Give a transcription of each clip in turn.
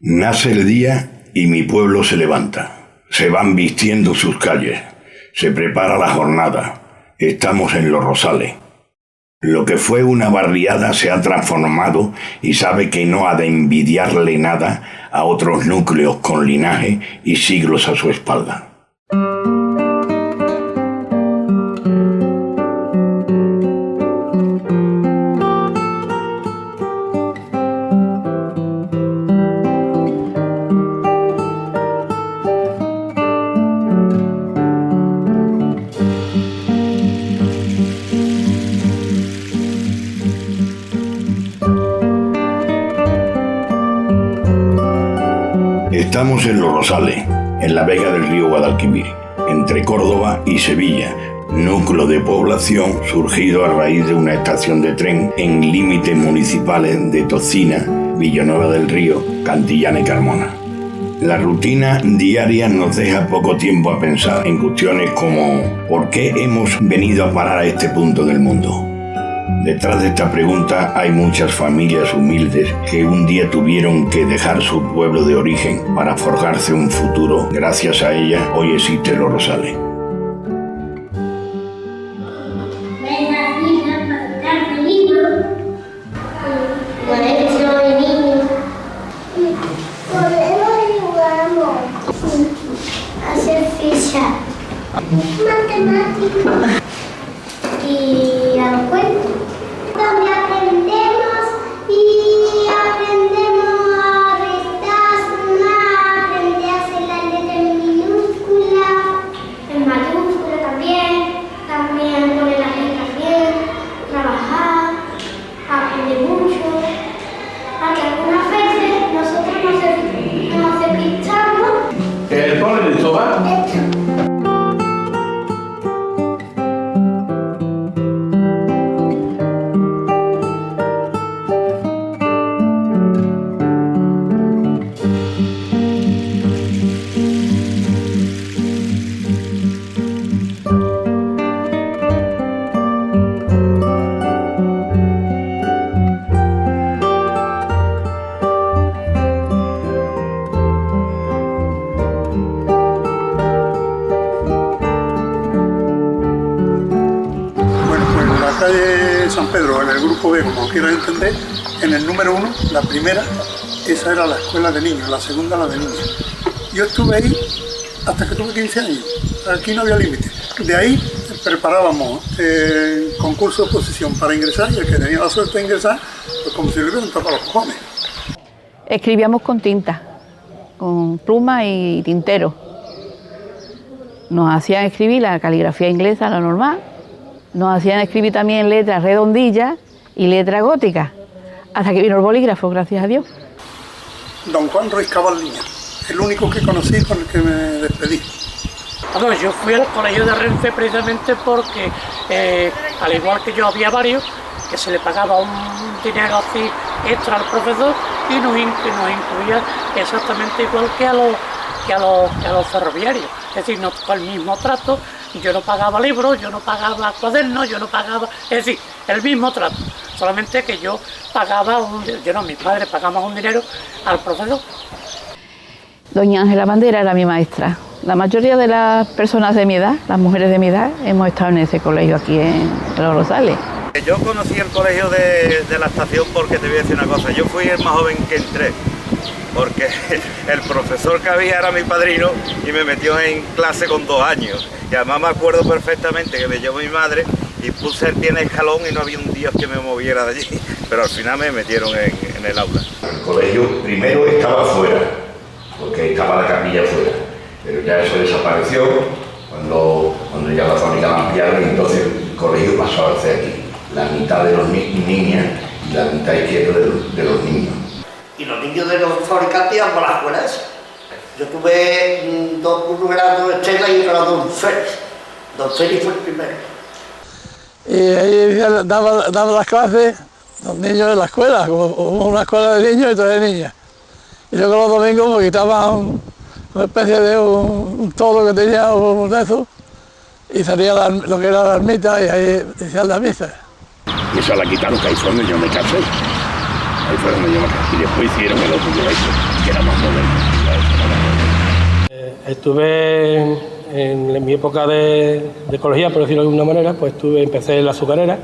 Nace el día y mi pueblo se levanta. Se van vistiendo sus calles. Se prepara la jornada. Estamos en Los Rosales. Lo que fue una barriada se ha transformado y sabe que no ha de envidiarle nada a otros núcleos con linaje y siglos a su espalda. Estamos en Los Rosales, en la vega del río Guadalquivir, entre Córdoba y Sevilla, núcleo de población surgido a raíz de una estación de tren en límites municipales de Tocina, Villanueva del Río, Cantillana y Carmona. La rutina diaria nos deja poco tiempo a pensar en cuestiones como ¿por qué hemos venido a parar a este punto del mundo? Detrás de esta pregunta hay muchas familias humildes que un día tuvieron que dejar su pueblo de origen para forjarse un futuro. Gracias a ella, hoy existe Los Rosales. Hacer ficha, matemáticas y a los cuentos, donde aprendemos a restar, sumar, aprender a hacer la letra en minúscula, en mayúscula también poner las letras bien, trabajar, aprender mucho, porque algunas veces nosotros nos despistamos. ¿El pone de soba? Calle San Pedro, en el grupo B, como quieras entender, en el número 1, la primera, esa era la escuela de niños, la segunda la de niñas. Yo estuve ahí hasta que tuve 15 años, aquí no había límite. De ahí preparábamos concurso de oposición para ingresar y el que tenía la suerte de ingresar, pues como si le hubieran tocado los cojones. Escribíamos con tinta, con pluma y tintero. Nos hacían escribir la caligrafía inglesa, la normal. Nos hacían escribir también letras redondillas y letras góticas, hasta que vino el bolígrafo, gracias a Dios. Don Juan Ruiz Caballiña, el único que conocí con el que me despedí. Bueno, yo fui al colegio de Renfe precisamente porque, al igual que yo, había varios que se le pagaba un dinero así extra al profesor y nos incluía exactamente igual que a los ferroviarios. Es decir, nos tocó el mismo trato. Yo no pagaba libros, yo no pagaba cuadernos, yo no pagaba... Es decir, el mismo trato. Solamente que yo pagaba mis padres pagaban un dinero al profesor. Doña Ángela Bandera era mi maestra. La mayoría de las personas de mi edad, las mujeres de mi edad, hemos estado en ese colegio aquí en Los Rosales. Yo conocí el colegio de la estación porque te voy a decir una cosa, yo fui el más joven que entré, porque el profesor que había era mi padrino y me metió en clase con 2 años. Y además me acuerdo perfectamente que me llevó mi madre y puse el pie en el escalón y no había un dios que me moviera de allí, pero al final me metieron en el aula. El colegio primero estaba fuera, porque estaba la capilla fuera, pero ya eso desapareció cuando ya la fábrica la ampliaron y entonces el colegio pasó a ser aquí, la mitad de los niñas y la mitad izquierda de los niños. Y los niños de los fabricantes iban por las escuelas. Yo tuve 2 grados de Estela y un grado de Félix. Don Félix fue el primero. Y ahí daba las clases los niños de la escuela, como una escuela de niños y otra de niñas. Y luego los domingos pues quitaban una especie de un todo que tenía un de eso y salía lo que era la ermita y ahí decían la misa. Y esa la quitaron, que ahí fue donde yo me casé. Ahí fue donde yo me casé. Y después hicieron el otro colegio, que era más moderno. Estuve en mi época de colegial, por decirlo de alguna manera, pues empecé en la Azucarera,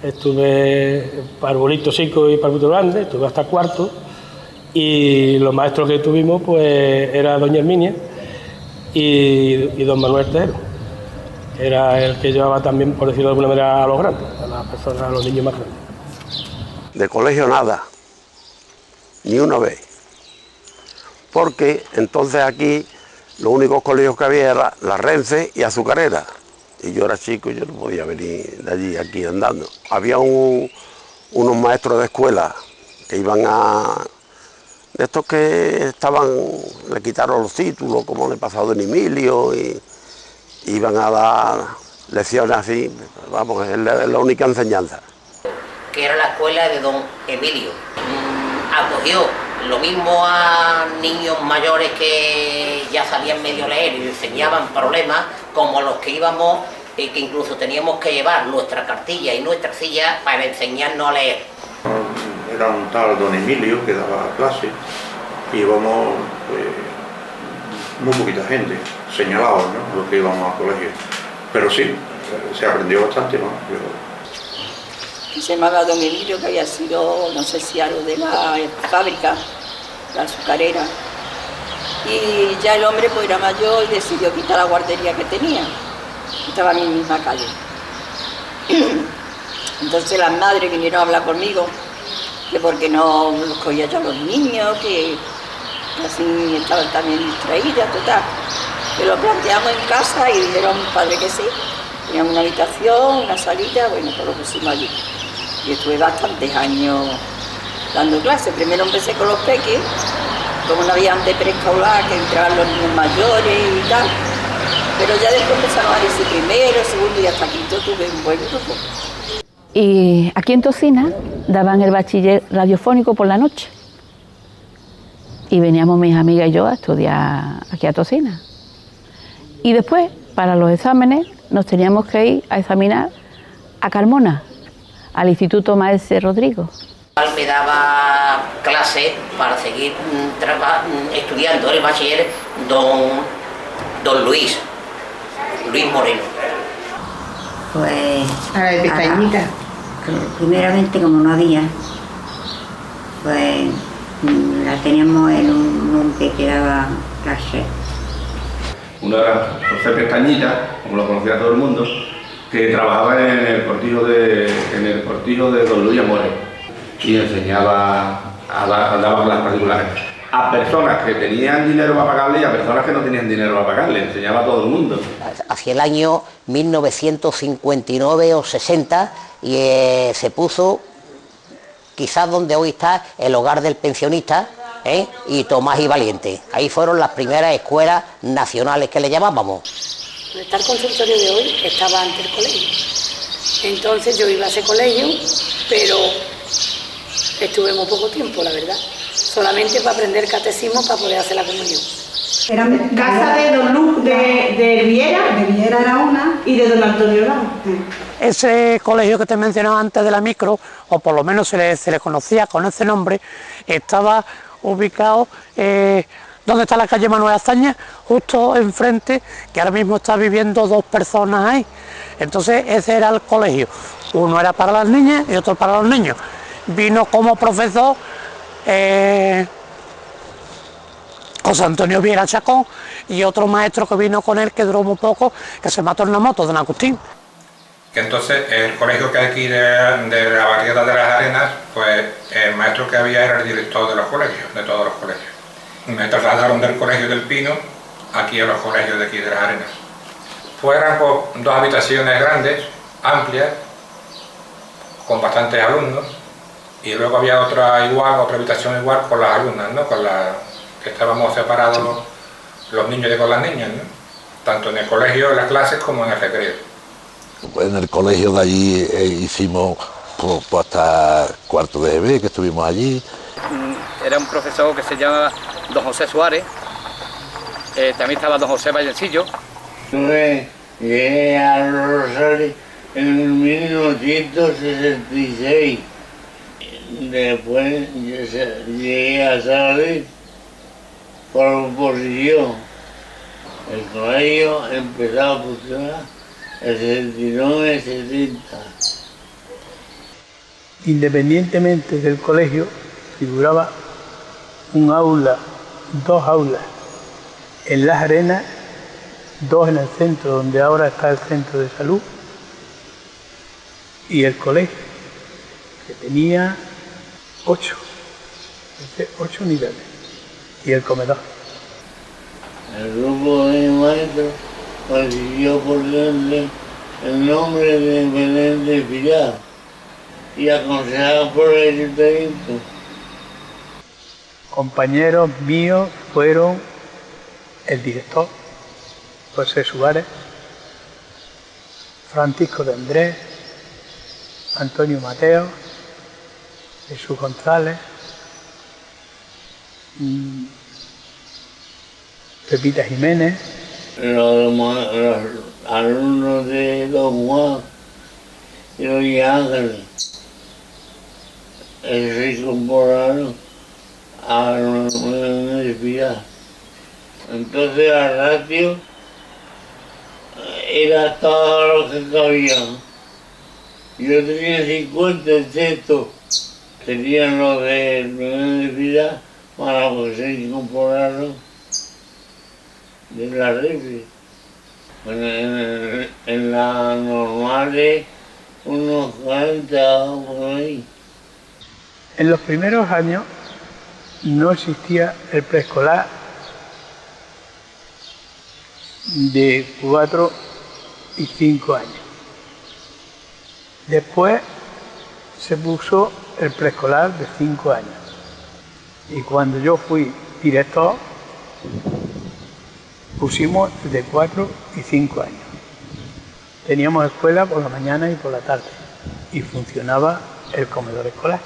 estuve parvulito chico y parvulito grande, estuve hasta cuarto, y los maestros que tuvimos pues era doña Herminia y don Manuel Tejero. Era el que llevaba también, por decirlo de alguna manera, a los grandes, a las personas, a los niños más grandes. De colegio nada, ni una vez, porque entonces aquí los únicos colegios que había eran la Renfe y Azucarera, y yo era chico y yo no podía venir de allí aquí andando. Había unos maestros de escuela que iban de estos que le quitaron los títulos, como le pasado en Emilio, y iban a dar lecciones así, vamos, es la única enseñanza. Que era la escuela de don Emilio. Acogió lo mismo a niños mayores que ya sabían medio leer y enseñaban problemas, como a los que íbamos, que incluso teníamos que llevar nuestra cartilla y nuestra silla para enseñarnos a leer. Era un tal don Emilio que daba clase y íbamos muy poquita gente, señalados, ¿no?, los que íbamos al colegio. Pero sí, se aprendió bastante, ¿no? Se llamaba don Emilio, que había sido, no sé si algo de la fábrica, la azucarera. Y ya el hombre pues era mayor y decidió quitar la guardería que tenía. Estaba en mi misma calle. Entonces las madres vinieron a hablar conmigo, que porque no los cogía yo a los niños, que así estaban también distraídas, total. Que lo planteamos en casa y dijeron mis padres que sí. Tenían una habitación, una salita, bueno, pues lo pusimos allí. Y estuve bastantes años dando clases. Primero empecé con los peques, como no había antes preescolar, que entraban los niños mayores y tal. Pero ya después empezaron a decir primero, segundo y hasta quinto tuve un buen grupo. Y aquí en Tocina daban el bachiller radiofónico por la noche. Y veníamos mis amigas y yo a estudiar aquí a Tocina. Y después, para los exámenes, nos teníamos que ir a examinar a Carmona, al Instituto Maese Rodrigo. Me daba clases para seguir estudiando el bachiller don Luis Moreno. Pues ahora de pestañita. Primeramente, como no había, pues la teníamos en un que daba clase. Uno era José Pestañita, como lo conocía todo el mundo, que trabajaba en el cortijo de don Luis Amores y enseñaba daba clases particulares a personas que tenían dinero para pagarle y a personas que no tenían dinero para pagarle, enseñaba a todo el mundo. Hacia el año 1959 o 60 y se puso quizás donde hoy está el hogar del pensionista, y Tomás y Valiente. Ahí fueron las primeras escuelas nacionales que le llamábamos. Donde está el consultorio de hoy estaba antes el colegio. Entonces yo iba a ese colegio, pero estuve muy poco tiempo, la verdad. Solamente para aprender catecismo para poder hacer la comunión. Era casa de don Luz, de Viera era una, y de don Antonio Ramos. Ese colegio que te mencionaba antes de la micro, o por lo menos se le conocía con ese nombre, estaba ubicado donde está la calle Manuel Azaña, justo enfrente, que ahora mismo está viviendo 2 personas ahí. Entonces ese era el colegio, uno era para las niñas y otro para los niños. Vino como profesor José Antonio Viera Chacón y otro maestro que vino con él que duró muy poco, que se mató en una moto, don Agustín. Que entonces el colegio que hay aquí de la Barriada de las Arenas, pues el maestro que había era el director de los colegios, de todos los colegios. Y me trasladaron del colegio del Pino aquí a los colegios de aquí de las Arenas. Fueran pues, 2 habitaciones grandes, amplias, con bastantes alumnos, y luego había otra habitación igual con las alumnas, ¿no? Que estábamos separados los niños y con las niñas, ¿no? Tanto en el colegio, en las clases, como en el recreo. Pues en el colegio de allí hicimos pues hasta cuarto de GB, que estuvimos allí. Era un profesor que se llamaba don José Suárez, también estaba don José Vallecillo. Llegué a Rosales en 1966. Después llegué a salir por oposición. El colegio empezó a funcionar el 69-70. Independientemente del colegio, figuraba un aula, 2 aulas en Las Arenas, 2 en el centro, donde ahora está el centro de salud, y el colegio, que tenía 8 niveles, y el comedor. El grupo de maestros consiguió ponerle el nombre de Menéndez Pilar y aconsejado por el ayuntamiento. Compañeros míos fueron el director, José Suárez, Francisco de Andrés, Antonio Mateo, Jesús González, Pepita Jiménez. Los alumnos de Don Juan y los Ángeles se incorporaron a la universidad. Entonces la ratio era todo lo que cabía. Yo tenía 50 textos, tenían los de la universidad para que se incorporaron de la red. En la normal unos 40 por ahí. En los primeros años no existía el preescolar de 4 y 5 años. Después se puso el preescolar de 5 años. Y cuando yo fui director, pusimos de 4 y 5 años. Teníamos escuela por la mañana y por la tarde y funcionaba el comedor escolar.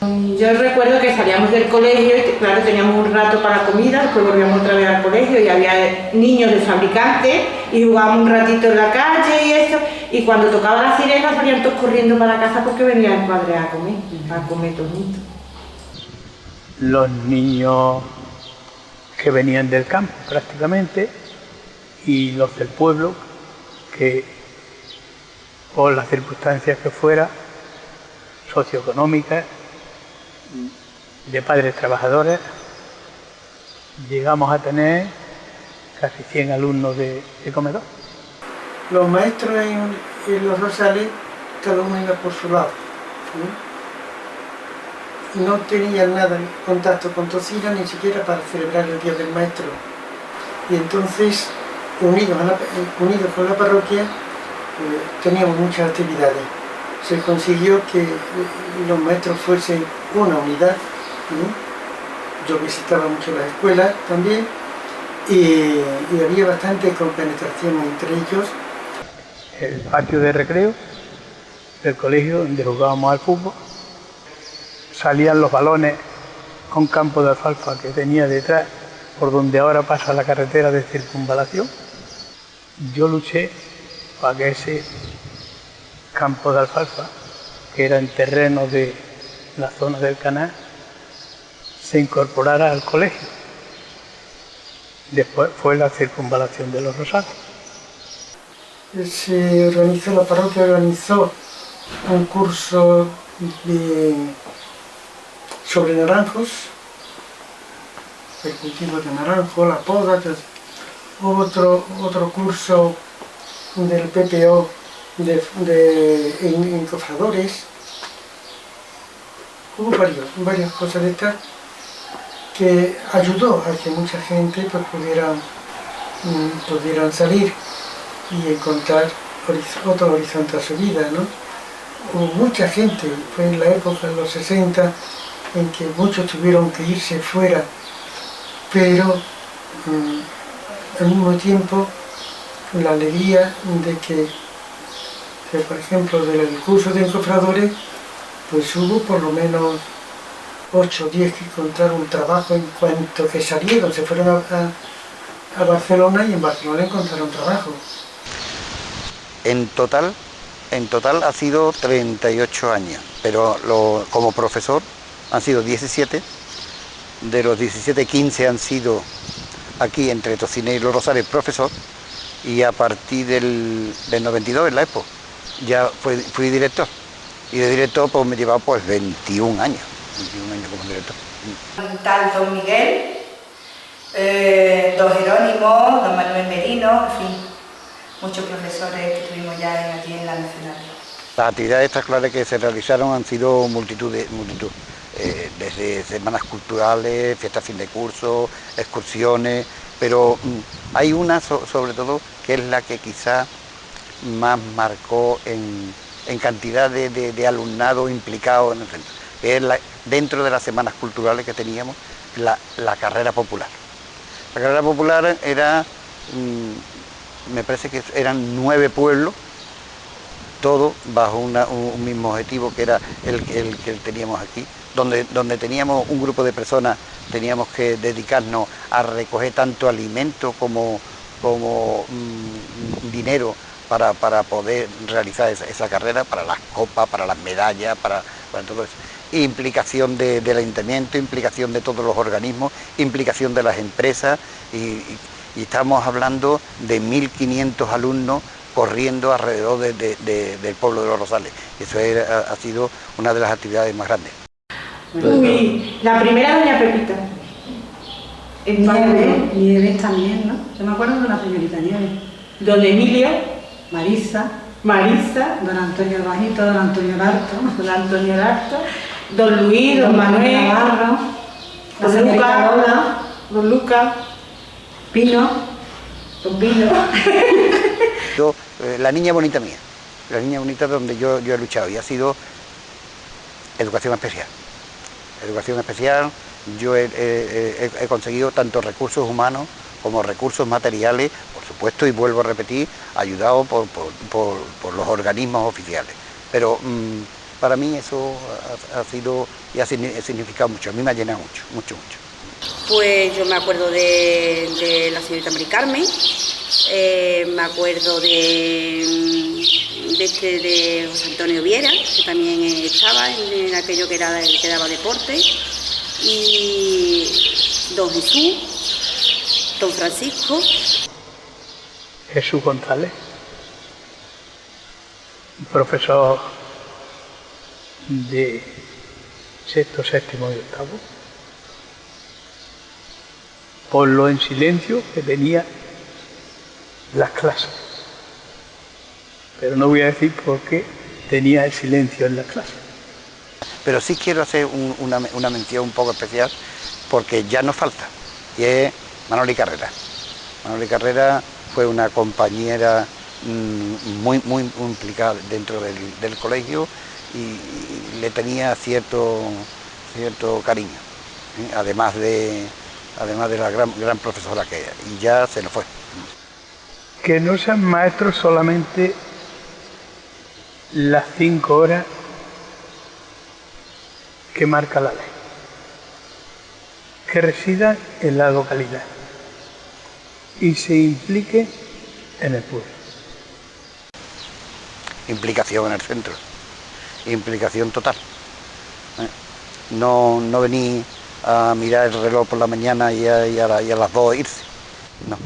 Yo recuerdo que salíamos del colegio y claro, teníamos un rato para comida, después volvíamos otra vez al colegio y había niños de fabricantes y jugábamos un ratito en la calle y eso, y cuando tocaba la sirena salían todos corriendo para casa porque venía el padre a comer todito. Los niños que venían del campo prácticamente y los del pueblo que por las circunstancias que fuera, socioeconómicas, de padres trabajadores, llegamos a tener casi 100 alumnos de comedor. Los maestros en los Rosales, cada uno iba por su lado, ¿sí? No tenían nada de contacto con Tocina, ni siquiera para celebrar el Día del Maestro. Y entonces, unidos con la parroquia, teníamos muchas actividades. Se consiguió que los maestros fuesen una unidad, ¿sí? Yo visitaba mucho las escuelas también y había bastante compenetración entre ellos. El patio de recreo del colegio donde jugábamos al fútbol, salían los balones a un campo de alfalfa que tenía detrás, por donde ahora pasa la carretera de circunvalación. Yo luché para que ese campo de alfalfa, que era en terreno de la zona del canal, se incorporara al colegio. Después fue la circunvalación de los Rosales. La parroquia organizó un curso sobre naranjos, el cultivo de naranjo, la poda. Hubo otro curso del PPO en cofradores. Hubo varias cosas de estas que ayudó a que mucha gente pues, pudieran salir y encontrar otro horizonte a su vida, ¿no? Hubo mucha gente, fue en la época de los 60 en que muchos tuvieron que irse fuera, pero al mismo tiempo la alegría de que por ejemplo del curso de encofradores pues hubo por lo menos 8 o 10 que encontraron un trabajo en cuanto que salieron, se fueron a Barcelona y en Barcelona encontraron trabajo. En total en total ha sido 38 años, pero como profesor han sido 17, de los 17, 15 han sido aquí entre Tocina y Los Rosales profesor, y a partir del 92, en la EPO, ya fui director, y de director pues me llevaba pues 21 años como director. Tal don Miguel, don Jerónimo, don Manuel Merino, en fin, muchos profesores que tuvimos ya aquí en la Nacional. Las actividades extraescolares que se realizaron han sido multitud, desde semanas culturales, fiestas fin de curso, excursiones, pero hay una sobre todo que es la que quizá más marcó en cantidad de alumnado implicado en el centro, que es dentro de las semanas culturales que teníamos, la carrera popular. La carrera popular era, me parece que eran 9 pueblos, todo bajo un mismo objetivo, que era el que teníamos aquí, donde teníamos un grupo de personas, teníamos que dedicarnos a recoger tanto alimento como dinero para poder realizar esa carrera, para las copas, para las medallas, para todo eso. Implicación del ayuntamiento, implicación de todos los organismos, implicación de las empresas, y estamos hablando de 1.500 alumnos corriendo alrededor del pueblo de Los Rosales. Eso ha sido una de las actividades más grandes. Uy, la primera doña Pepita. Nieves también, ¿no? Yo me acuerdo de la primerita Nieves. Don Emilio. Marisa. Don Antonio el Bajito, don Antonio Larto. Don Antonio Larto. Don Luis, don Manuel. Navarro. Don Lucas. Don Lucas. Pino. Don Pino. La niña bonita mía, la niña bonita donde yo he luchado, y ha sido educación especial. Educación especial, yo he conseguido tanto recursos humanos como recursos materiales, por supuesto, y vuelvo a repetir, ayudado por los organismos oficiales. Pero para mí eso ha sido y ha significado mucho, a mí me ha llenado mucho. Pues yo me acuerdo de la señorita Mari Carmen, me acuerdo de José Antonio Viera, que también estaba en aquello que daba deporte, y don Jesús, don Francisco. Jesús González, un profesor de sexto, séptimo y octavo, por lo en silencio que tenía las clases. Pero no voy a decir por qué tenía el silencio en las clases. Pero sí quiero hacer una mención un poco especial, porque ya nos falta, y es Manoli Carrera. Manoli Carrera fue una compañera muy implicada dentro del colegio, y le tenía cierto cariño, además de la gran profesora que era, y ya se nos fue. Que no sean maestros solamente las 5 horas que marca la ley, que residan en la localidad y se implique en el pueblo. Implicación en el centro, implicación total. No venir a mirar el reloj por la mañana y a las 2 irse, no.